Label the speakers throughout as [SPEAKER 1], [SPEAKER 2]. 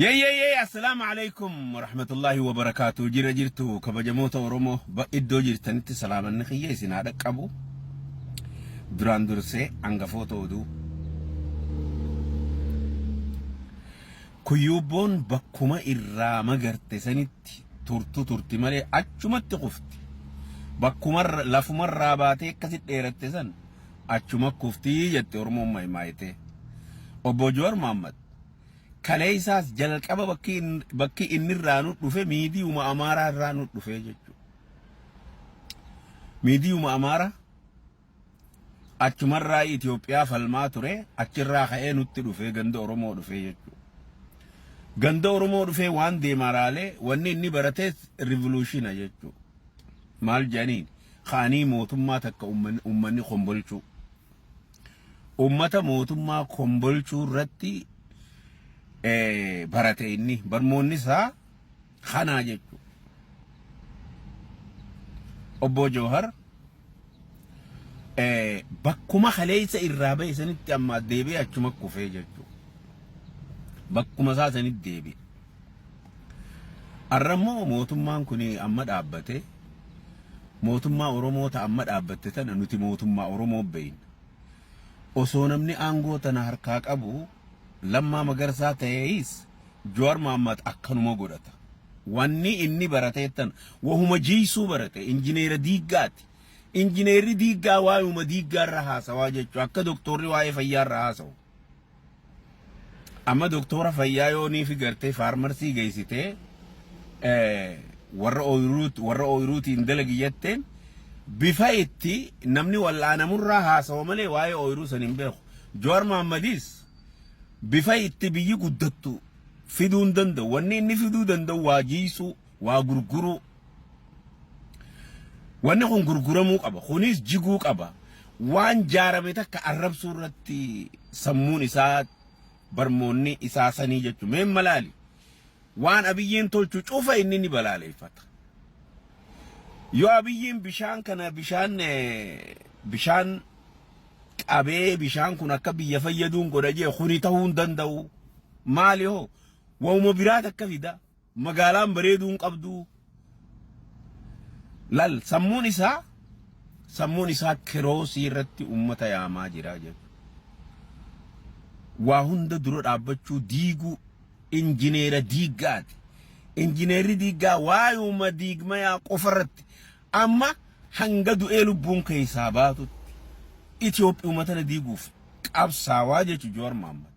[SPEAKER 1] يا السلام عليكم ورحمة الله وبركاته. جرتو كبجموت أورومو بإدو جرتنت سلام النخية سنادك أبو دران درسي عنقفوتو دو كيوبون بكما إرامة غرتي سنت ترتي مالي أجمت قفتي بكما لفما راباتي كسيت إيرتي سن أجمت قفتي يتي أورمو مايتي أبو جوار محمد كليساس جلك أبا بكي إن الرانو دفع ميدي وما أمارا الرانو دفع جتو ميدي وما أمارا أجمر رأي إثيوبيا فالما تري أجرا خيين دفع غند أورمو دفع جتو غند أورمو دفع وان دي مارالي واني إني براتيس ريفولوشن جتو مال جانين خاني موتما تك أمني خمبلشو أمتا موتما خمبلشو رتي barate inni barmoonni isaa kanaa jechuudha. Obbo Jawhar bakkuma kaleessa irraa ba'e sanitti amma deebi'ee achuma kufee jechuudha. Bakkuma isaa sanitti deebi'e. Arrammoo mootummaan kun amma dhaabbate mootummaa Oromoo ta'a amma dhaabbatte tana nuti mootummaa Oromoo beeyna. Osoo namni aangoo tana harkaa qabu لما مغرسا تيس جوار محمد أكنوما غورتا واني إني براتيتن وهم جيسو براتي إنجينير ديغات إنجينير ديغا وايوما ديغا رهاسا واجه أكا دكتوري واي فيار رهاسا أما دكتورة فيايوني في غرتي فارمرسي غيسيتي ورا أويروت إندلقيتين بفايتي نمني ولا أنا مر رهاسا ومالي واي أويرو سنين جوار محمديس بفاي التبيي قدتو فيدون دندو واني اني فيدو دندو واجيسو واغرغرو واني خون غرغرو مو قبا خونيس جيغو قبا وان جارميتا كعرب سورتي سمون إساء برموني إساء سني جتو مين ملالي وان أبيين تولچو چوفا إنني بلالي فتا يو أبيين بشان كنا بشان أبي بيشان كنا كبي يفيدون كراجي خريطهون دندو ماليه ومبرات كفيدا مقالام بريدون قبدو لال سمون إسا كروسي رتي أمتا يا ماجي راجب وهند درود أبچو ديغو إنجينير ديغا وايو ما ديغ ما يا قفرت أما هنگدو إلو بونك إساباتو إثيوبيا مثلا ديغوف أبصا واجه جوار محمد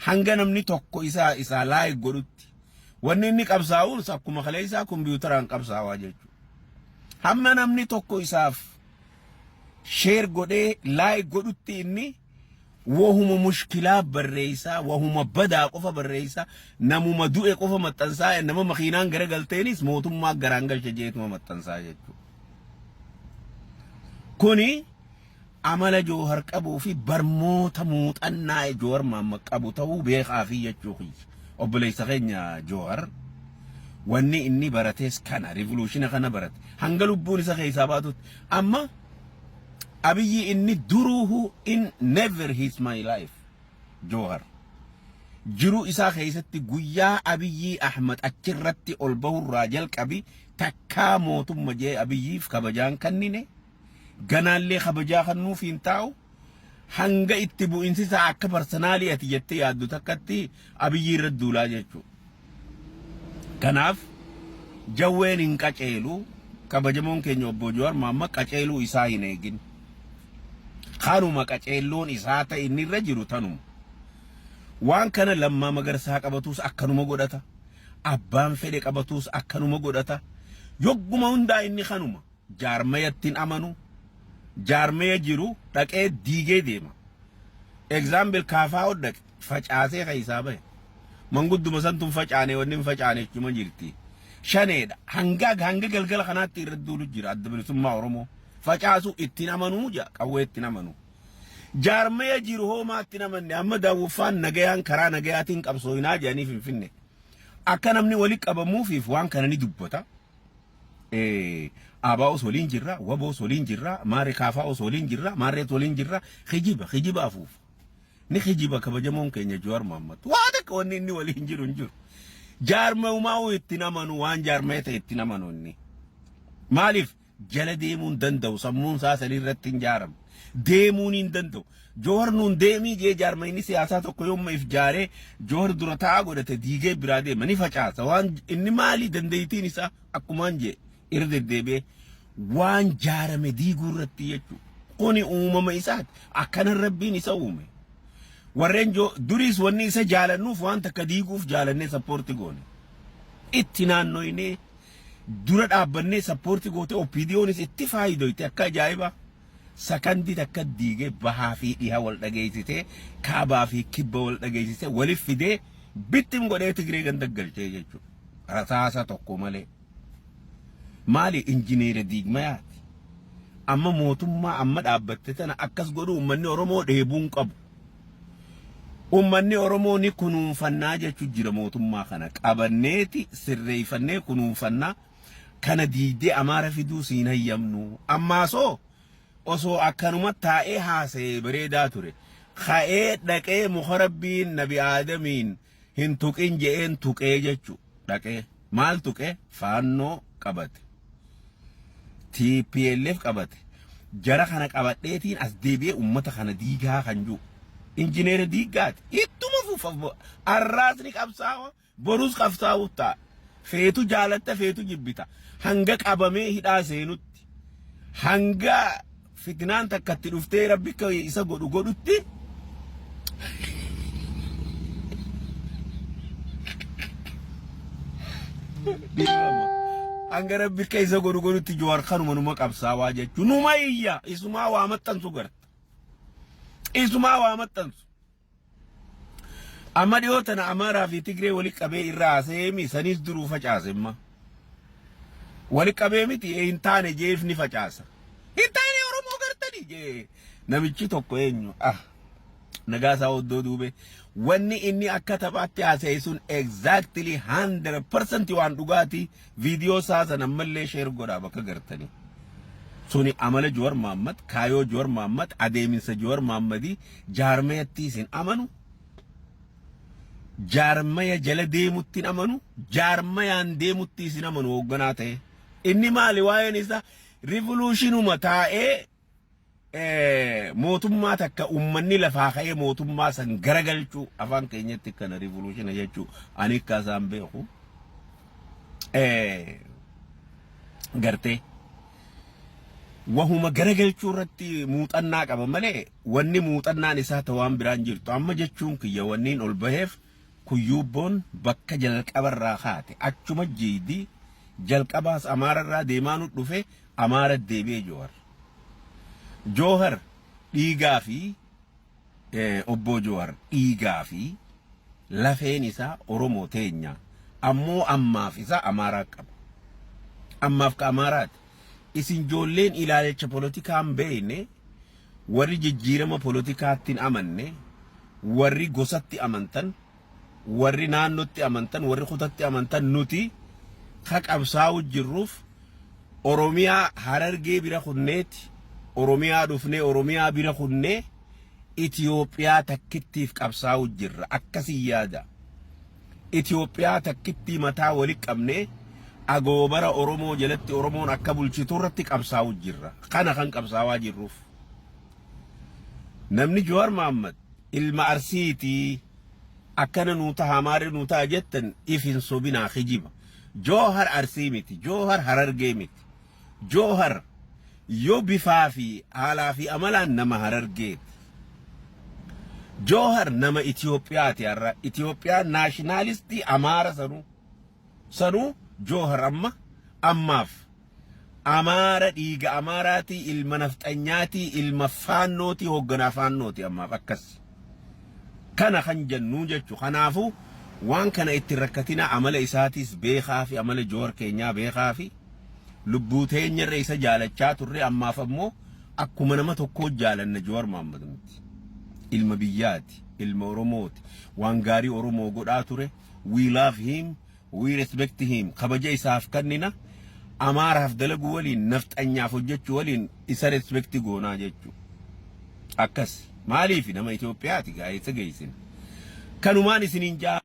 [SPEAKER 1] هنغنمني توكو إسا لاي غروتي ونني أبصاول ساكو مخليسا كمبيوتر أنك أبصا واجه همنا نمني توكو إساف شير غودي لاي غروتي إني وهم مشكلة بالرئيسة وهم بدا قفا بالرئيسة نمو مدوء قفا متنسا نمو مخينان غرقل تينيس موتم ما غرانغل شجيت متنسا جيتو كوني عمل جوهر قبو في برموت موت أنا جوهر ما قبو تو بيخافية جوهي أبليس غنيا جوهر واني إني براتيس كان ريفولوشن كان برات هنقلوا بوني سخي ساباتوت أما أبي إني دروه in never his my life جوهر جرو إسا خيستي قويا أبي أحمد أكرتي ألبه الراجل كبي تكا موتم مجي أبي في كبجان كنيني ganaan lee kabajaa kannuu fiin taa'u hanga itti bu'insi isaa akka personaalii ati jettee yaaddu takkatti abiyyi irra duulaa jechuudha. Kanaaf jawween hin qaceelu kabajamoon keenya obbo Jawaar Mohaammed qaceeluu isaa hin eegin. Kanuma qaceelloon isaa ta'e inni irra jiru tanuma. Waan kana Lammaa Magarsaa qabatuus akkanuma godhata. Abbaan fedhe qabatuus akkanuma godhata. Yogguma hundaa inni kanuma jaarmayattiin amanu. جارمي جيرو تاكي ديجي ديما اكزامبل كافاو دك فچاسي خيسابه من قد مسنتم فچاني ونم فچاني كما جيرتي شنيد هنگا گلگل خنات تردولو جير ادبل ثم اورمو فچاسو اتنا منو جا قوي اتنا منو جارمي جيرو هو ما اتنا من احمد وفان نگيان كرا نگياتين قبسوينا جاني فين اكنمني وليك ابمو في فوان كانني دبتا أباو سولين جرا وابو سولين جرا ماري كافاو سولين جرا ماري سولين جرا خجيبة أفوف نخجيبا كبجمون كينيا جوار محمد وادا كوني إني ولي انجر جار موماو اتنامنو وان جار ميتا اتنامنو إني مالف جل ديمون دندو سمون ساسلي رتين جارم ديمون دندو جوهر نون ديمي جي جار ميني سياساتو كيوم إفجاري جوهر درتا قدت ديجي برادي مني فچاسا وان إني مالي دنديتي نسا أكمان جي إرد الديبي وان جارم ديگو رتي يجو قوني أومم إسات أكان الربي نسا أومي warreen duris wanni isa jaalannuuf waan takka diiguuf jaalannee sappoorti goone itti naannoyne dura dhaabbannee sappoorti goote OPDOnis itti faayidoyte akka ajaa'iba sakandii takka diigee bahaa fi dhiha wal dhageessite kaabaa fi kibba wal dhageessite walif fidee bittim godhee Tigree gandaggalchee jechuudha rasaasa tokko malee maali injineera diigmayaati amma mootummaa amma dhaabbatte tana akkas godhu uummanni Oromoo dheebuun qabu ummanni Oromoo ni kunuunfannaa jechu jira mootummaa kana qabanneeti sirreeffannee kunuunfannaa kana diidee Amaara fiduu siin hayyamnu ammaasoo osoo akkanuma taa'ee haasee bareedaa ture ka'ee dhaqee muka rabbiin nabi aadamiin hin tuqin je'een tuqee jechu dhaqee maal tuqee faannoo qabate TPLF qabate jara kana qabadheetiin as deebi'ee ummata kana diigaa kan jiru injineera diigaati ittuma fufa arraasni qabsaawa borus qabsaa'u ta'a feetu jaalatta feetu jibbita hanga qabamee hidhaa seenutti hanga fitnaan takkatti dhuftee rabbi isa godhutti hanga rabbi isa godhutti Jawaar kanuma numa qabsaawaa jechuun numa iyya isumaa waa maxxansu garta isuma waa maxxansu amma dhiyootana Amaaraa fi Tigree wali qabee irraa seemi sanis duruu facaasemma wali qabee miti hin taane jeef ni facaasa hin taane Oromoo gartani jee namichi tokko eenyu Nagaasaa Oddoo Duubee wanni inni akka taphaatti haasa'e sun exactly 100% waan dhugaati viidiyoo saasan ammallee sheer godhaa bakka gartanii suni amala Jawaar Mohammad kaayoo Jawaar Mohammad adeeminsa Jawaar Mohammadi jaarmayatti isin amanu jaarmaya jala deemutti amanu jaarmayaan deemutti isin amanu hoogganaa ta'e inni maali waa'een isa revolutionuma taa'ee mootummaa takka ummanni lafaa ka'ee mootummaa san garagalchuu afaan keenyatti kana revolution jechuu ani kaasaan beeku gartee wahuma garagalchuu irratti muuxannaa qaba malee wanni muuxannaan isaa tawaan biraan jirtu amma jechuun kiyya wanniin ol baheef kuyyuubboon bakka jalqabarraa kaate achuma jiidii jalqabaas Amaararraa deemaanu dhufe Amaara deebi'ee Jawaar dhiigaa fi obbo Jawaar dhiigaa fi lafeen isaa Oromoo teenya ammoo ammaaf isaa Amaaraa qaba ammaaf ka Amaaraati isin joolleen ilaalcha politikaan beeyne warri jijjiirama politikaattiin amanne warri gosatti amantan warri naannotti amantan warri kutatti amantan nuti qabsaa'u jirruuf Oromiyaa Harargee bira kunneeti Oromiyaa dhufnee Oromiyaa bira kunnee Itoophiyaa takkittiif qabsaa'u jirra akkasii yaada Itoophiyaa takkitti mataa wali qabnee agoobara Oromoo jalatti Oromoon akka bulchitu irratti qabsaa'u jirra kana kan qabsaawaa jirruuf namni Jawaar Mohammad ilma Arsiiti akkana nuuta Amaarri nuuta jettan ifin sobinaa khijiba Jawaar Arsii miti Jawaar Harargee miti Jawaar yoo bifaa fi haalaa fi amalaan nama Harargeeti Jawaar nama Itoophiyaati har'a Itoophiyaa naashinaalistii Amaara sanuu Jawaar ammaaf Amaara dhiiga Amaaraati ilma nafxanyaati ilma faannooti hoogganaa faannooti ammaaf akkas kana kan jennu jechu kanaafu waan kana itti rakkatina amala isaatis beekaa fi amala Jawaar keenyaa beekaa fi lubbuu teenya irra isa jaalachaa turre ammaaf ammoo akkuma nama tokko jaalanna Jawaar Mohammad miti ilma biyyaati ilma Oromooti waan gaarii Oromoo godhaa ture we love him we respect him kabaja isaaf kannina Amaaraaf dalagu waliin nafxanyaaf hojjechuu waliin isa respect goonaa jechu akkas maaliif nama Itoophiyaati gaa'eessa geessin kanumaan isiniin jaa